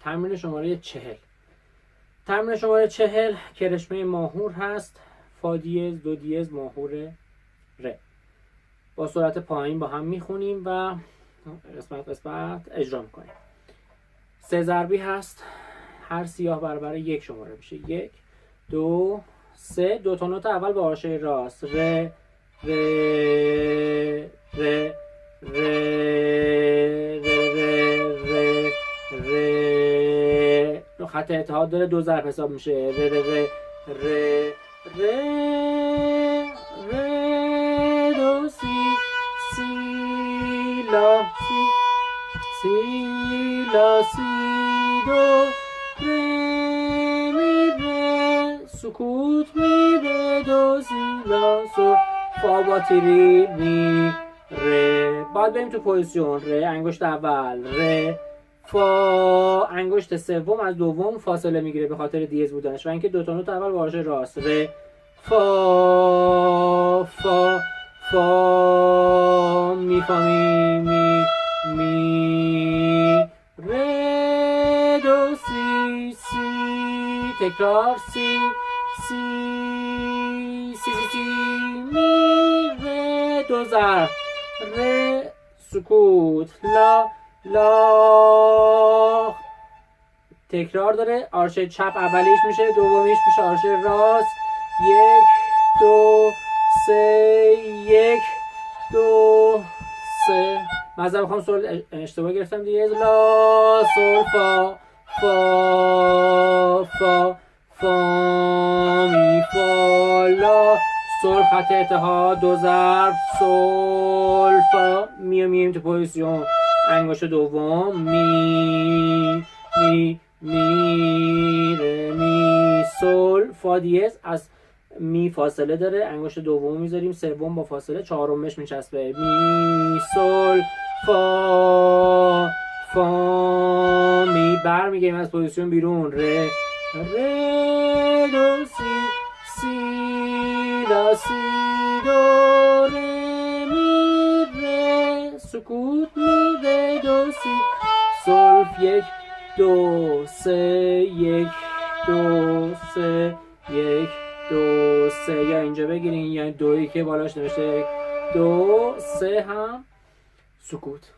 تمرین شماره 40. تمرین شماره 40 کرشمه ماهور هست. فا دیز، دو دیز، ماهور ر. با سرعت پایین با هم میخونیم و قسمت اجرا میکنیم. 3 ضربی هست. هر سیاه برابر 1 شماره میشه. 1 2 3. دو تا نوت اول با آرشه راست. ر ر ر ر ر. خط اتحاد داره، 2 ضرب حساب میشه. ر ر ر ر ر دو سی سی لا سی لا سی دو ر می ر سکوت می ر دو سی لا سو فا با تیری می ر. بعد بریم تو پوزیشن. ر انگشت اول، ر فا انگشت سوم از دوم فاصله میگیره به خاطر دیز بودنش و اینکه دو تا نوت اول با آرشه راست. ر فا فا فا می فا می می می ر دو سی سی. تکرار سی سی سی سی سی می ر. 2 ضرب. ر سکوت لا لا. تکرار داره. آرشه چپ اولیش میشه، دومیش میشه آرشه راست. 1 2 3 1 2 3. مثلا بخوام سول اشتباه گرفتم دیگه. لا سول فا فا فا فا می فا لا سول خط اتحاد، 2 ضرب. سول فا. میایم تو پوزیشن. انگشت دوم می می می ر می سول فا دیز. از می فاصله داره، انگشت دوم میذاریم، سوم با فاصله، چهارمش میچسبه. می سول فا فا می. برمیگیم از پوزیشن بیرون. ر ر دو سی سی لا سی دو ر می ر سکوت می ر دو سی سولف. 1 2 3 1 2 3 1 2 3. یا اینجا بگیرین یا دویی که بالاش نوشته 2 3 هم سکوت.